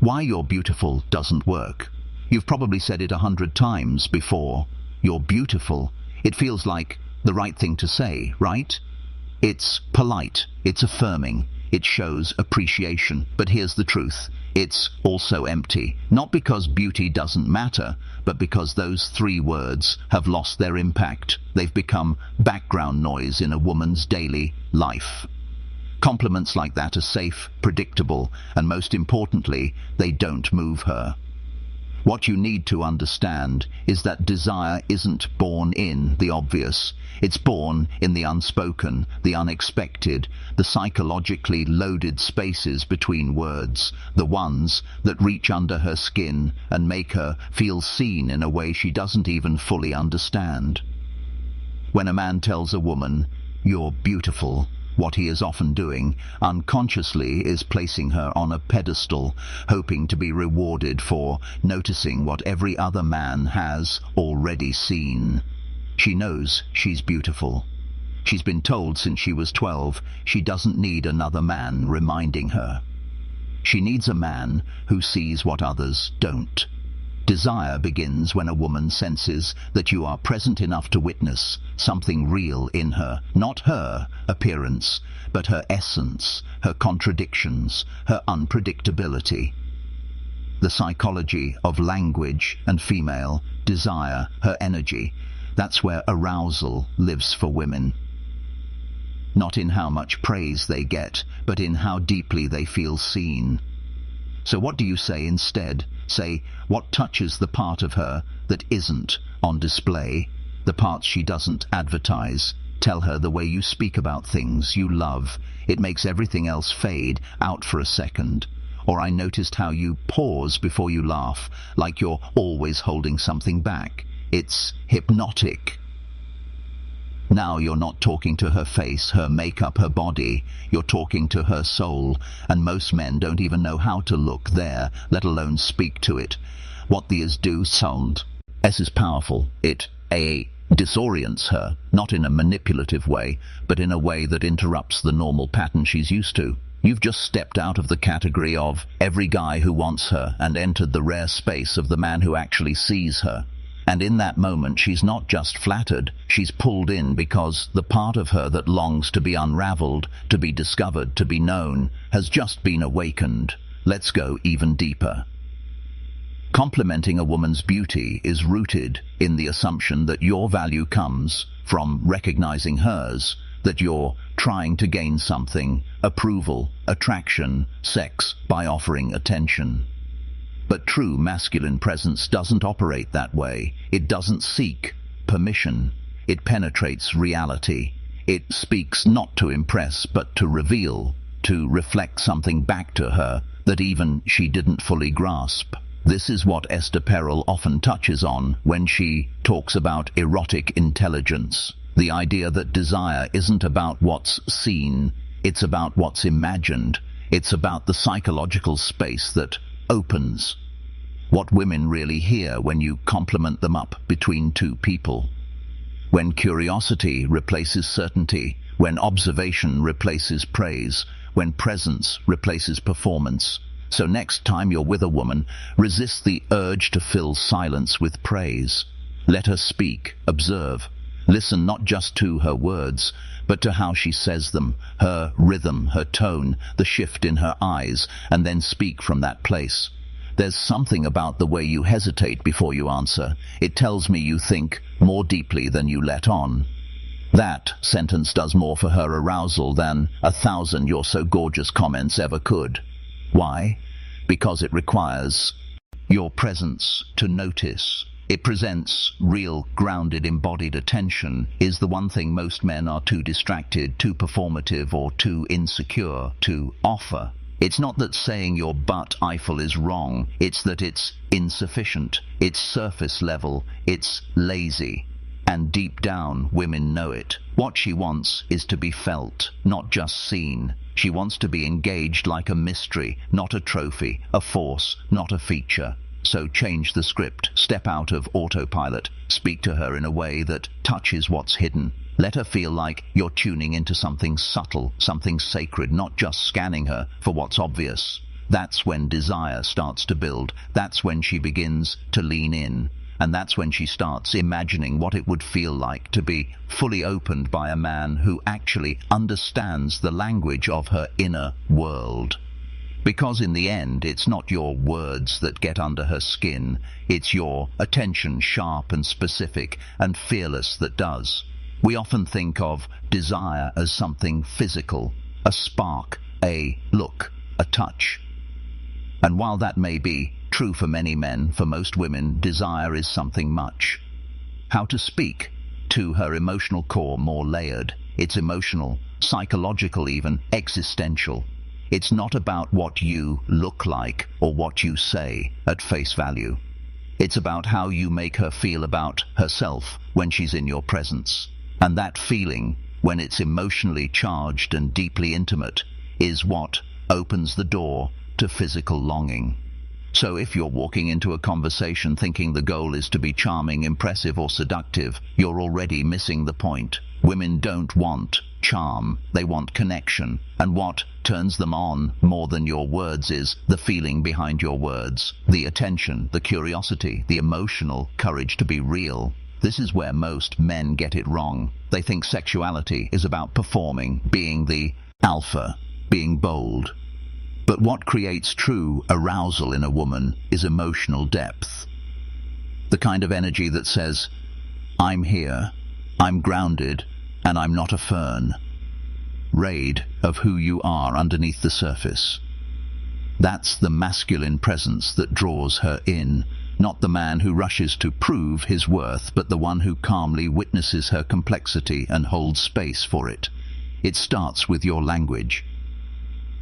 Why you're beautiful doesn't work. You've probably said it 100 times before. You're beautiful. It feels like the right thing to say, right? It's polite, it's affirming, it shows appreciation. But here's the truth. It's also empty. Not because beauty doesn't matter, but because those 3 words have lost their impact. They've become background noise in a woman's daily life. Compliments like that are safe, predictable, and most importantly, they don't move her. What you need to understand is that desire isn't born in the obvious. It's born in the unspoken, the unexpected, the psychologically loaded spaces between words, the ones that reach under her skin and make her feel seen in a way she doesn't even fully understand. When a man tells a woman, "You're beautiful," what he is often doing, unconsciously, is placing her on a pedestal, hoping to be rewarded for noticing what every other man has already seen. She knows she's beautiful. She's been told since she was 12 she doesn't need another man reminding her. She needs a man who sees what others don't. Desire begins when a woman senses that you are present enough to witness something real in her, not her appearance, but her essence, her contradictions, her unpredictability. The psychology of language and female desire, her energy, that's where arousal lives for women. Not in how much praise they get, but in how deeply they feel seen. So what do you say instead? Say, what touches the part of her that isn't on display, the parts she doesn't advertise. Tell her the way you speak about things you love. It makes everything else fade out for a second. Or I noticed how you pause before you laugh, like you're always holding something back. It's hypnotic. Now you're not talking to her face, her makeup, her body. You're talking to her soul, and most men don't even know how to look there, let alone speak to it. What the is do sound. S is powerful. It disorients her, not in a manipulative way, but in a way that interrupts the normal pattern she's used to. You've just stepped out of the category of every guy who wants her and entered the rare space of the man who actually sees her. And in that moment she's not just flattered, she's pulled in because the part of her that longs to be unraveled, to be discovered, to be known, has just been awakened. Let's go even deeper. Complimenting a woman's beauty is rooted in the assumption that your value comes from recognizing hers, that you're trying to gain something, approval, attraction, sex, by offering attention. But true masculine presence doesn't operate that way. It doesn't seek permission. It penetrates reality. It speaks not to impress, but to reveal, to reflect something back to her that even she didn't fully grasp. This is what Esther Perel often touches on when she talks about erotic intelligence. The idea that desire isn't about what's seen, it's about what's imagined. It's about the psychological space that opens. What women really hear when you compliment them up between 2 people. When curiosity replaces certainty, when observation replaces praise, when presence replaces performance. So next time you're with a woman, resist the urge to fill silence with praise. Let her speak, observe. Listen not just to her words, but to how she says them, her rhythm, her tone, the shift in her eyes, and then speak from that place. There's something about the way you hesitate before you answer. It tells me you think more deeply than you let on. That sentence does more for her arousal than 1,000 "you're so gorgeous" comments ever could. Why? Because it requires your presence to notice. It presents real, grounded, embodied attention, is the one thing most men are too distracted, too performative, or too insecure to offer. It's not that saying your butt Eiffel is wrong, it's that it's insufficient, it's surface level, it's lazy. And deep down, women know it. What she wants is to be felt, not just seen. She wants to be engaged like a mystery, not a trophy, a force, not a feature. So change the script, step out of autopilot, speak to her in a way that touches what's hidden. Let her feel like you're tuning into something subtle, something sacred, not just scanning her for what's obvious. that's when desire starts to build. That's when she begins to lean in. And that's when she starts imagining what it would feel like to be fully opened by a man who actually understands the language of her inner world. Because in the end, it's not your words that get under her skin, it's your attention, sharp and specific and fearless, that does. We often think of desire as something physical, a spark, a look, a touch. And while that may be true for many men, for most women, desire is something much. How to speak to her emotional core more layered. It's emotional, psychological, even existential. It's not about what you look like or what you say at face value. It's about how you make her feel about herself when she's in your presence. And that feeling, when it's emotionally charged and deeply intimate, is what opens the door to physical longing. So if you're walking into a conversation thinking the goal is to be charming, impressive or seductive, you're already missing the point. Women don't want charm, they want connection. And what turns them on more than your words is the feeling behind your words, the attention, the curiosity, the emotional courage to be real. This is where most men get it wrong. They think sexuality is about performing, being the alpha, being bold. But what creates true arousal in a woman is emotional depth. The kind of energy that says, I'm here, I'm grounded, and I'm not a fern. Raid of who you are underneath the surface. That's the masculine presence that draws her in, not the man who rushes to prove his worth, but the one who calmly witnesses her complexity and holds space for it. It starts with your language.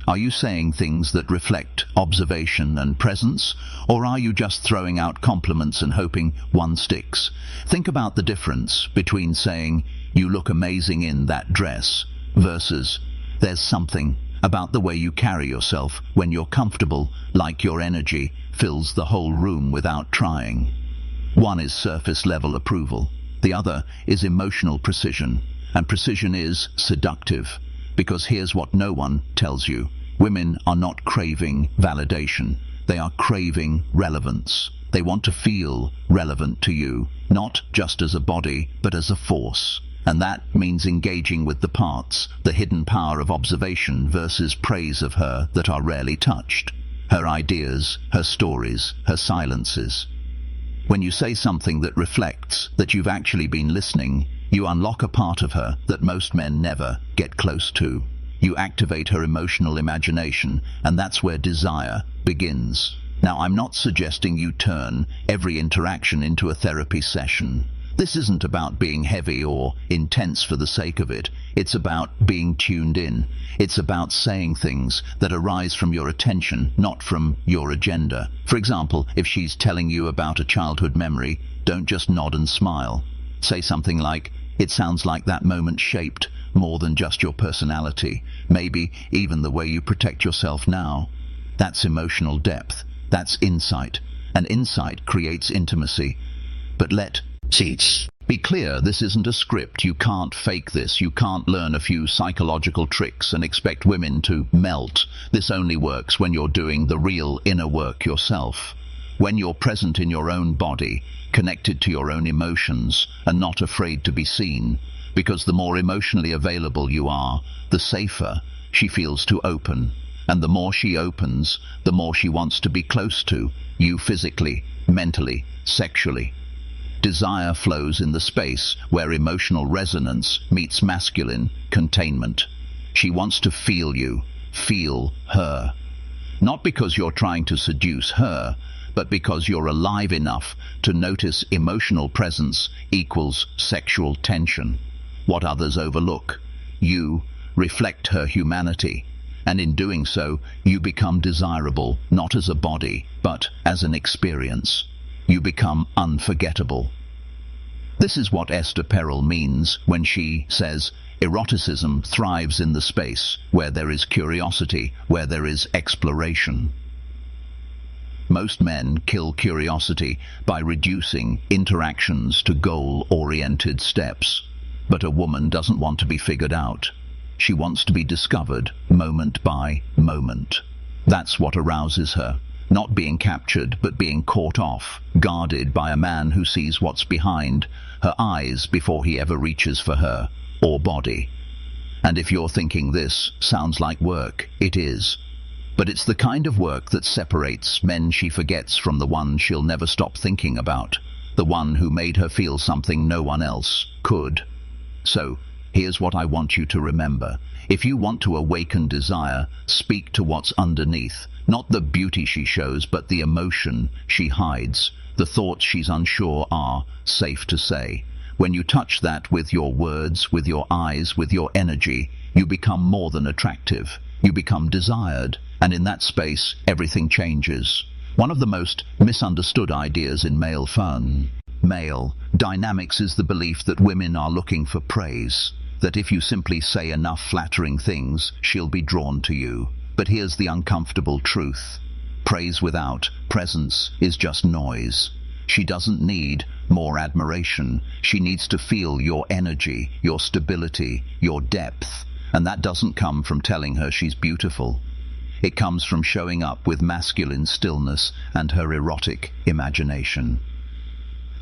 Are you saying things that reflect observation and presence, or are you just throwing out compliments and hoping one sticks? Think about the difference between saying, "You look amazing in that dress," versus, "There's something about the way you carry yourself when you're comfortable, like your energy fills the whole room without trying." One is surface level approval. The other is emotional precision. And precision is seductive. Because here's what no one tells you. Women are not craving validation. They are craving relevance. They want to feel relevant to you, not just as a body, but as a force. And that means engaging with the parts, the hidden power of observation versus praise of her that are rarely touched. Her ideas, her stories, her silences. When you say something that reflects that you've actually been listening, you unlock a part of her that most men never get close to. You activate her emotional imagination, and that's where desire begins. Now, I'm not suggesting you turn every interaction into a therapy session. This isn't about being heavy or intense for the sake of it. It's about being tuned in. It's about saying things that arise from your attention, not from your agenda. For example, if she's telling you about a childhood memory, don't just nod and smile. Say something like, "It sounds like that moment shaped more than just your personality, maybe even the way you protect yourself now." That's emotional depth. That's insight. And insight creates intimacy. But let's be clear, this isn't a script. You can't fake this. You can't learn a few psychological tricks and expect women to melt. This only works when you're doing the real inner work yourself. When you're present in your own body, connected to your own emotions, and not afraid to be seen. Because the more emotionally available you are, the safer she feels to open. And the more she opens, the more she wants to be close to you physically, mentally, sexually. Desire flows in the space where emotional resonance meets masculine containment. She wants to feel you, feel her. Not because you're trying to seduce her, but because you're alive enough to notice emotional presence equals sexual tension. What others overlook. You reflect her humanity, and in doing so, you become desirable, not as a body, but as an experience. You become unforgettable. This is what Esther Perel means when she says, eroticism thrives in the space where there is curiosity, where there is exploration. Most men kill curiosity by reducing interactions to goal-oriented steps. But a woman doesn't want to be figured out. She wants to be discovered moment by moment. That's what arouses her. Not being captured, but being caught off, guarded by a man who sees what's behind her eyes before he ever reaches for her, or body. And if you're thinking this sounds like work, it is. But it's the kind of work that separates men she forgets from the one she'll never stop thinking about, the one who made her feel something no one else could. So, here's what I want you to remember. If you want to awaken desire, speak to what's underneath. Not the beauty she shows, but the emotion she hides. The thoughts she's unsure are safe to say. When you touch that with your words, with your eyes, with your energy, you become more than attractive. You become desired. And in that space, everything changes. One of the most misunderstood ideas in male dynamics is the belief that women are looking for praise. That if you simply say enough flattering things, she'll be drawn to you. But here's the uncomfortable truth. Praise without presence is just noise. She doesn't need more admiration. She needs to feel your energy, your stability, your depth. And that doesn't come from telling her she's beautiful. It comes from showing up with masculine stillness and her erotic imagination.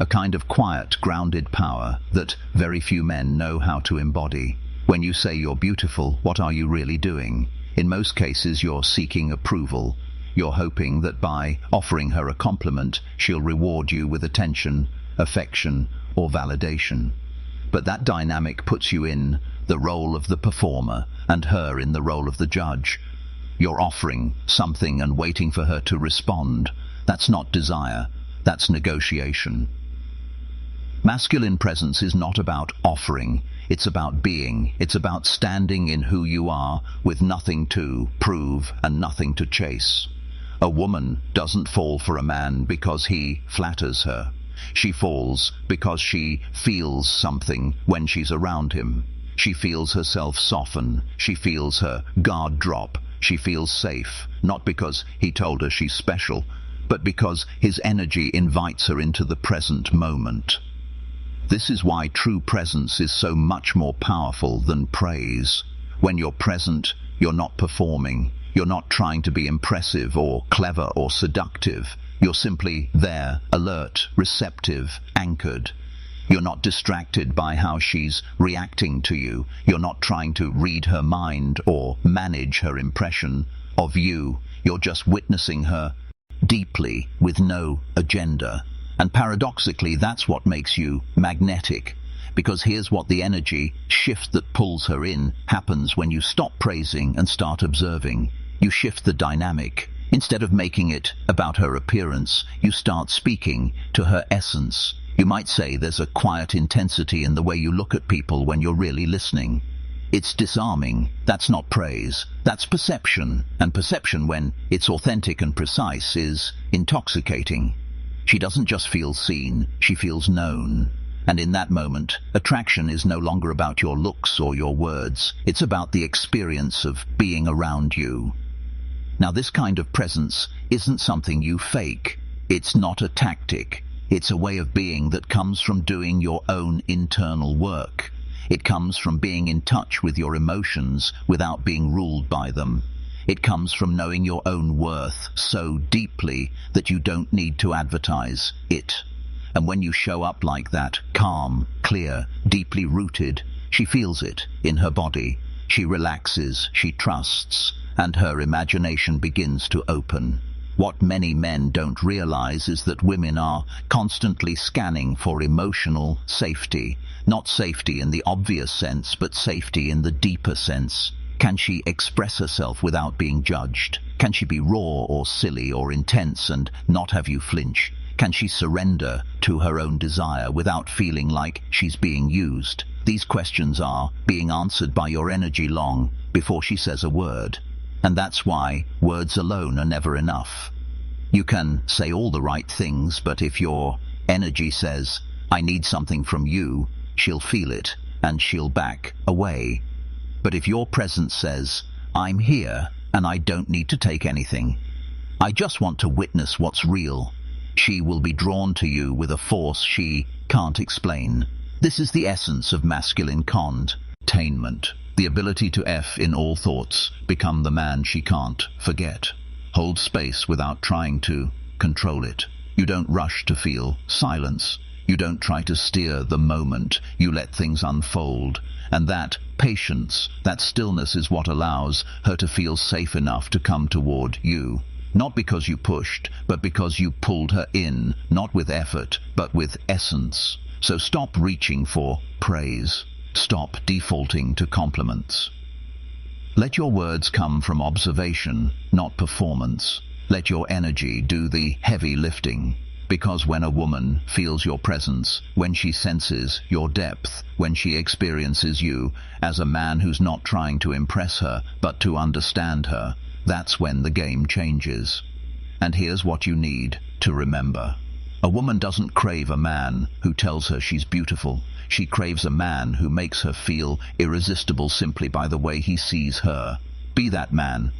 A kind of quiet, grounded power that very few men know how to embody. When you say you're beautiful, what are you really doing? In most cases, you're seeking approval. You're hoping that by offering her a compliment, she'll reward you with attention, affection, or validation. But that dynamic puts you in the role of the performer and her in the role of the judge. You're offering something and waiting for her to respond. That's not desire, that's negotiation. Masculine presence is not about offering, it's about being. It's about standing in who you are with nothing to prove and nothing to chase. A woman doesn't fall for a man because he flatters her. She falls because she feels something when she's around him. She feels herself soften. She feels her guard drop. She feels safe, not because he told her she's special, but because his energy invites her into the present moment. This is why true presence is so much more powerful than praise. When you're present, you're not performing. You're not trying to be impressive or clever or seductive. You're simply there, alert, receptive, anchored. You're not distracted by how she's reacting to you. You're not trying to read her mind or manage her impression of you. You're just witnessing her deeply with no agenda. And paradoxically, that's what makes you magnetic. Because here's what the energy shift that pulls her in happens when you stop praising and start observing. You shift the dynamic. Instead of making it about her appearance, you start speaking to her essence. You might say there's a quiet intensity in the way you look at people when you're really listening. It's disarming. That's not praise. That's perception. And perception, when it's authentic and precise, is intoxicating. She doesn't just feel seen, she feels known. And in that moment, attraction is no longer about your looks or your words. It's about the experience of being around you. Now, this kind of presence isn't something you fake. It's not a tactic. It's a way of being that comes from doing your own internal work. It comes from being in touch with your emotions without being ruled by them. It comes from knowing your own worth so deeply that you don't need to advertise it. And when you show up like that, calm, clear, deeply rooted, she feels it in her body. She relaxes, she trusts, and her imagination begins to open. What many men don't realize is that women are constantly scanning for emotional safety. Not safety in the obvious sense, but safety in the deeper sense. Can she express herself without being judged? Can she be raw or silly or intense and not have you flinch? Can she surrender to her own desire without feeling like she's being used? These questions are being answered by your energy long before she says a word. And that's why words alone are never enough. You can say all the right things, but if your energy says, "I need something from you," she'll feel it and she'll back away. But if your presence says, "I'm here and I don't need to take anything. I just want to witness what's real," she will be drawn to you with a force she can't explain. This is the essence of masculine containment. The ability to F in all thoughts, become the man she can't forget. Hold space without trying to control it. You don't rush to feel silence. You don't try to steer the moment. You let things unfold. And that patience, that stillness is what allows her to feel safe enough to come toward you. Not because you pushed, but because you pulled her in, not with effort, but with essence. So stop reaching for praise. Stop defaulting to compliments. Let your words come from observation, not performance. Let your energy do the heavy lifting. Because when a woman feels your presence, when she senses your depth, when she experiences you as a man who's not trying to impress her, but to understand her, that's when the game changes. And here's what you need to remember. A woman doesn't crave a man who tells her she's beautiful. She craves a man who makes her feel irresistible simply by the way he sees her. Be that man.